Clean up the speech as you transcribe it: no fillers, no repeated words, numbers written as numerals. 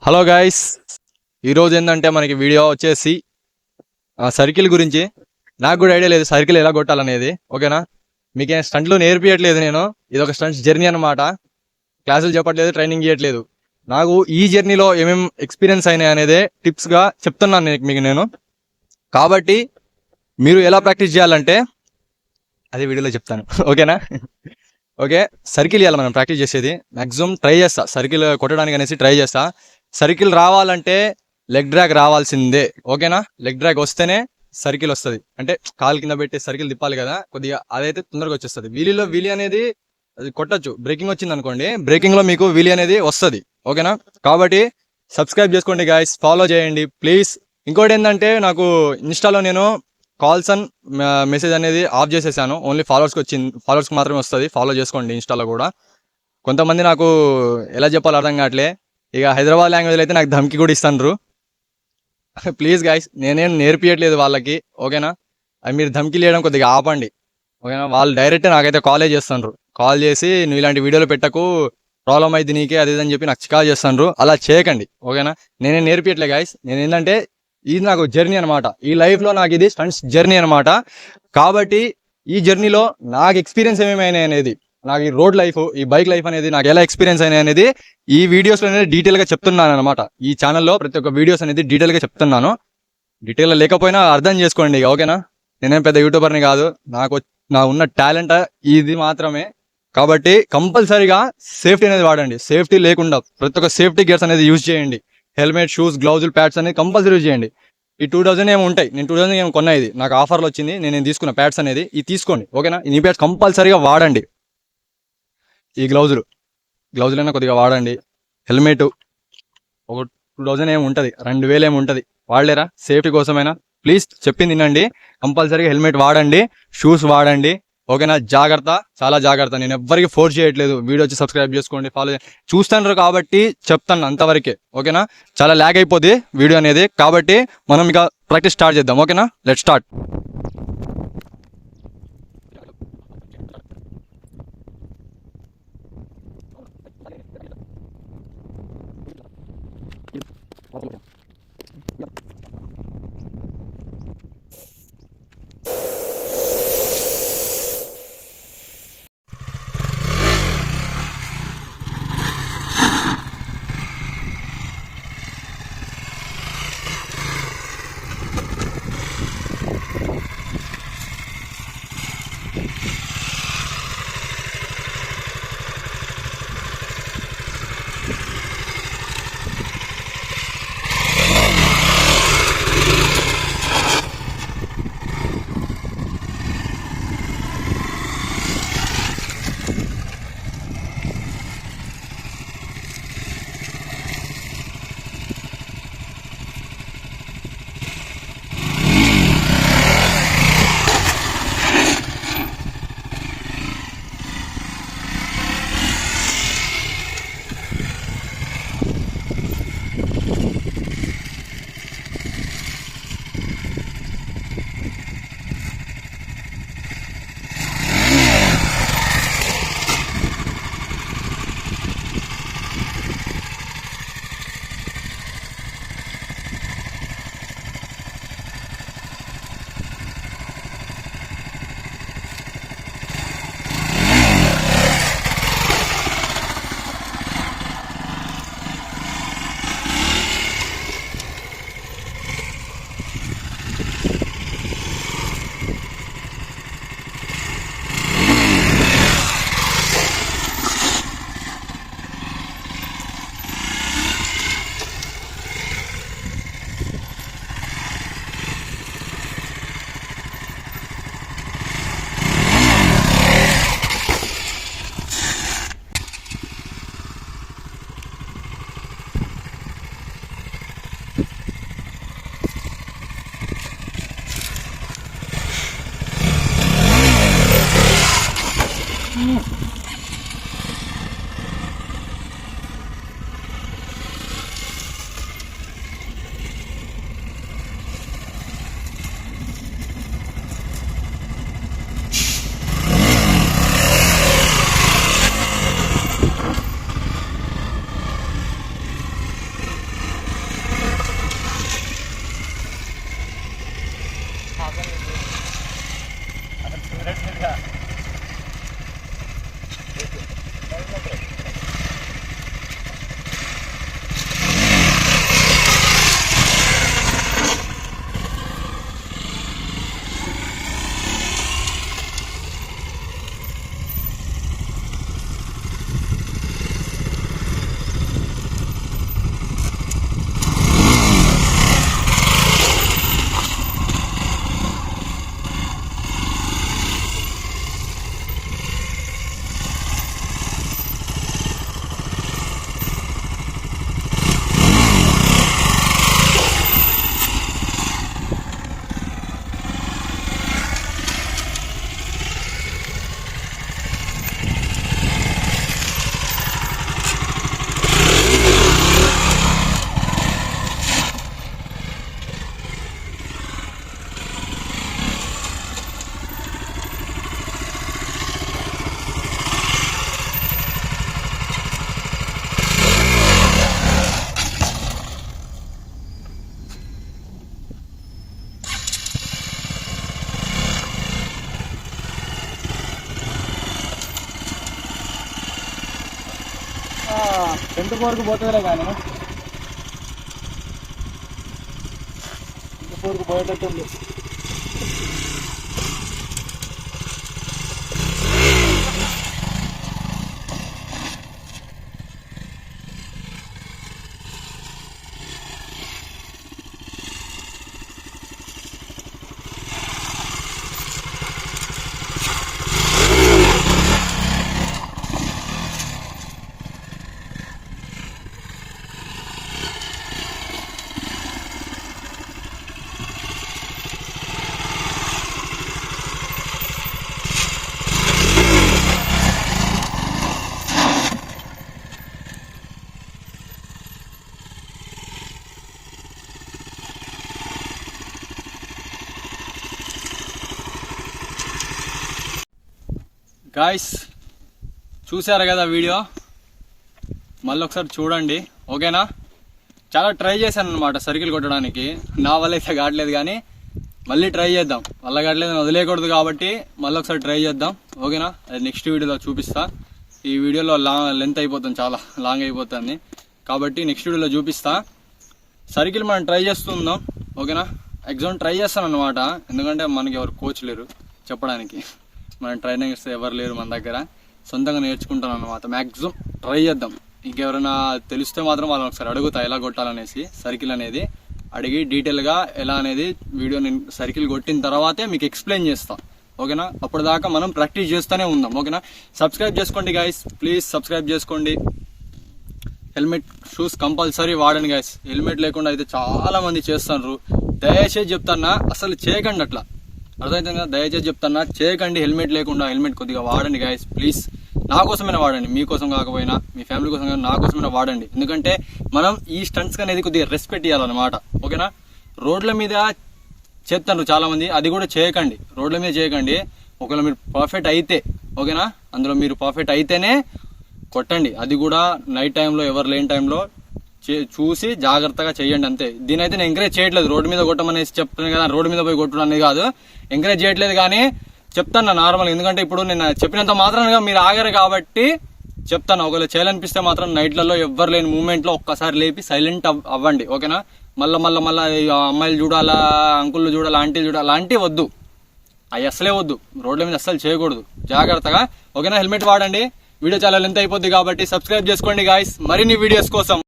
Hello guys, ఈరోజు ఏంటంటే మనకి వీడియో వచ్చేసి సర్కిల్ గురించి. నాకు కూడా ఐడియా లేదు సర్కిల్ ఎలా కొట్టాలనేది. ఓకేనా, మీకేం స్టంట్లు నేర్పించట్లేదు నేను. ఇది ఒక స్టంట్స్ జర్నీ అనమాట. క్లాసులు చెప్పట్లేదు, ట్రైనింగ్ చేయట్లేదు. నాకు ఈ జర్నీలో ఏమేమి ఎక్స్పీరియన్స్ అయినాయి అనేది టిప్స్గా చెప్తున్నాను మీకు నేను. కాబట్టి మీరు ఎలా ప్రాక్టీస్ చేయాలంటే అదే వీడియోలో చెప్తాను. ఓకేనా? ఓకే, సర్కిల్ ఇవ్వాలి మనం ప్రాక్టీస్ చేసేది. మ్యాక్సిమం ట్రై చేస్తా సర్కిల్ కొట్టడానికి అనేసి ట్రై చేస్తా. సర్కిల్ రావాలంటే లెగ్ డ్రాగ్ రావాల్సిందే. ఓకేనా, లెగ్ డ్రాగ్ వస్తేనే సర్కిల్ వస్తుంది. అంటే కాలు కింద పెట్టి సర్కిల్ తిప్పాలి కదా కొద్దిగా, అదైతే తొందరగా వచ్చేస్తుంది. వీలీలో వీలీ అనేది అది కొట్టచ్చు. బ్రేకింగ్ వచ్చింది అనుకోండి, బ్రేకింగ్ లో మీకు వీలీ అనేది వస్తుంది. ఓకేనా, కాబట్టి సబ్స్క్రైబ్ చేసుకోండి గాయస్, ఫాలో చేయండి ప్లీజ్. ఇంకోటి ఏంటంటే, నాకు ఇన్స్టాలో నేను కాల్స్ అండ్ మెసేజ్ అనేది ఆఫ్ చేసేసాను. ఓన్లీ ఫాలోవర్స్కి మాత్రమే వస్తుంది. ఫాలో చేసుకోండి ఇన్స్టాలో కూడా. కొంతమంది నాకు ఎలా చెప్పాలో అర్థం కావట్లే. ఇక హైదరాబాద్ లాంగ్వేజ్లో అయితే నాకు ధమ్కి కూడా ఇస్తాను. ప్లీజ్ గాయస్, నేనేం నేర్పియట్లేదు వాళ్ళకి. ఓకేనా, అది మీరు ధమ్కి లేయడం కొద్దిగా ఆపండి. ఓకేనా, వాళ్ళు డైరెక్ట్ నాకైతే కాలే చేస్తాను. కాల్ చేసి నువ్వు ఇలాంటి వీడియోలు పెట్టకు, ప్రాబ్లం అయితే నీకే, అది అని చెప్పి నాకు చికా చేస్తాను. అలా చేయకండి. ఓకేనా, నేనేం నేర్పియట్లే గాయస్. నేను ఏంటంటే, ఇది నాకు జర్నీ అనమాట. ఈ లైఫ్లో నాకు ఇది స్టంట్స్ జర్నీ అనమాట. కాబట్టి ఈ జర్నీలో నాకు ఎక్స్పీరియన్స్ ఏమేమి అనేది, నాకు ఈ రోడ్ లైఫ్, ఈ బైక్ లైఫ్ అనేది నాకు ఎలా ఎక్స్పీరియన్స్ అయినాయి అనేది ఈ వీడియోస్లో అనేది డీటెయిల్గా చెప్తున్నాను అనమాట. ఈ ఛానల్లో ప్రతి ఒక్క వీడియోస్ అనేది డీటెయిల్గా చెప్తున్నాను. డీటెయిల్గా లేకపోయినా అర్థం చేసుకోండి ఇక. ఓకేనా, నేనేం పెద్ద యూట్యూబర్ని కాదు. నా ఉన్న టాలెంట్ ఇది మాత్రమే. కాబట్టి కంపల్సరీగా సేఫ్టీ అనేది వాడండి. సేఫ్టీ లేకుండా ప్రతి ఒక్క సేఫ్టీ గేర్స్ అనేది యూజ్ చేయండి. హెల్మెట్, షూస్, గ్లౌజులు, ప్యాడ్స్ అనేది కంపల్సరీ యూజ్ చేయండి. ఈ 2000 ఏమో ఉంటాయి. నేను 2000 ఏమో కొన్నా. ఇది నాకు ఆఫర్లో వచ్చింది, నేను తీసుకున్న ప్యాడ్స్ అనేది. ఇది తీసుకోండి. ఓకేనా, ఈ ప్యాడ్స్ కంపల్సరీగా వాడండి. ఈ గ్లౌజులైనా కొద్దిగా వాడండి. హెల్మెట్ ఒక 2000 ఏమి ఉంటుంది, 2000 ఏమి ఉంటుంది. వాడలేరా సేఫ్టీ కోసమైనా? ప్లీజ్ చెప్పింది వినండి. కంపల్సరీగా హెల్మెట్ వాడండి, షూస్ వాడండి. ఓకేనా, జాగ్రత్త, చాలా జాగ్రత్త. నేను ఎవ్వరికి ఫోర్స్ చేయట్లేదు. వీడియో వచ్చి సబ్స్క్రైబ్ చేసుకోండి, ఫాలో చూస్తున్నారు కాబట్టి చెప్తాను అంతవరకే. ఓకేనా, చాలా ల్యాగ్ అయిపోద్ది వీడియో అనేది. కాబట్టి మనం ఇక ప్రాక్టీస్ స్టార్ట్ చేద్దాం. ఓకేనా, లెట్స్ స్టార్ట్. ఇంతవరకు పోతుందిలే కానీ ఇంతవరకు పోయేటట్టుంది. గాయ్స్ చూసారు కదా వీడియో, మళ్ళీ ఒకసారి చూడండి ఓకేనా. చాలా ట్రై చేశాను అనమాట సర్కిల్ కొట్టడానికి, నా వల్ల అయితే కావట్లేదు కానీ మళ్ళీ ట్రై చేద్దాం. వల్ల కావట్లేదు వదిలేయకూడదు కాబట్టి మళ్ళీ ఒకసారి ట్రై చేద్దాం ఓకేనా. అది నెక్స్ట్ వీడియోలో చూపిస్తా. ఈ వీడియోలో లెంత్ అయిపోతుంది, చాలా లాంగ్ అయిపోతుంది కాబట్టి నెక్స్ట్ వీడియోలో చూపిస్తా. సర్కిల్ మనం ట్రై చేస్తుందాం ఓకేనా. ఎగ్జామ్ ట్రై చేస్తాను అనమాట, ఎందుకంటే మనకి ఎవరు కోచ్ లేరు చెప్పడానికి, మన ట్రైనింగ్స్ ఎవరు లేరు మన దగ్గర, సొంతంగా నేర్చుకుంటాను అనమాట. మ్యాక్సిమం ట్రై చేద్దాం. ఇంకెవరైనా తెలిస్తే మాత్రం వాళ్ళని ఒకసారి అడుగుతా ఎలా కొట్టాలనేసి, సర్కిల్ అనేది అడిగి డీటెయిల్గా ఎలా అనేది వీడియో నేను సర్కిల్ కొట్టిన తర్వాతే మీకు ఎక్స్ప్లెయిన్ చేస్తా ఓకేనా. అప్పటిదాకా మనం ప్రాక్టీస్ చేస్తూనే ఉందాం ఓకేనా. సబ్స్క్రైబ్ చేసుకోండి గైస్, ప్లీజ్ సబ్స్క్రైబ్ చేసుకోండి. హెల్మెట్ షూస్ కంపల్సరీ వాడండి గైస్. హెల్మెట్ లేకుండా అయితే చాలా మంది చేస్తున్నారు. దయచేసి చెప్తానా, అసలు చేయకండి అట్లా, అర్థమవుతుంది కదా. దయచేసి చెప్తానా, చేయకండి హెల్మెట్ లేకుండా. హెల్మెట్ కొద్దిగా వాడండి గైస్ ప్లీజ్. నా కోసమైనా వాడండి, మీకోసం కాకపోయినా మీ ఫ్యామిలీ కోసం నా కోసమైనా వాడండి. ఎందుకంటే మనం ఈ స్టంట్స్ అనేది కొద్దిగా రెస్పెక్ట్ ఇవ్వాలన్నమాట ఓకేనా. రోడ్ల మీద చేస్తారు చాలా మంది, అది కూడా చేయకండి, రోడ్ల మీద చేయకండి. ఒకవేళ మీరు పర్ఫెక్ట్ అయితే ఓకేనా, అందులో మీరు పర్ఫెక్ట్ అయితేనే కొట్టండి. అది కూడా నైట్ టైంలో, ఎవరు లేని టైంలో చూసి జాగ్రత్తగా చేయండి అంతే. దీనైతే నేను ఎంకరేజ్ చేయట్లేదు, రోడ్డు మీద కొట్టమనేసి చెప్తాను కదా, రోడ్డు మీద పోయి కొట్టడం అనేది కాదు, ఎంకరేజ్ చేయట్లేదు కానీ చెప్తాను నార్మల్గా. ఎందుకంటే ఇప్పుడు నేను చెప్పినంత మాత్రాన మీరు ఆగారు కాబట్టి చెప్తాను. ఒకవేళ చేయాలనిపిస్తే మాత్రం నైట్లలో ఎవ్వరు లేని మూమెంట్లో ఒక్కసారి లేపి సైలెంట్ అవ్వండి ఓకేనా. మళ్ళీ అమ్మాయిలు చూడాలా, అంకుళ్ళు చూడాలా, ఆంటీలు చూడాలా, అలాంటివి వద్దు, అవి అసలే వద్దు. రోడ్ల మీద అస్సలు చేయకూడదు, జాగ్రత్తగా ఓకేనా. హెల్మెట్ వాడండి. వీడియో చాలా లెంత్ అయిపోద్ది కాబట్టి సబ్స్క్రైబ్ చేసుకోండి గాయస్ మరిన్ని వీడియోస్ కోసం.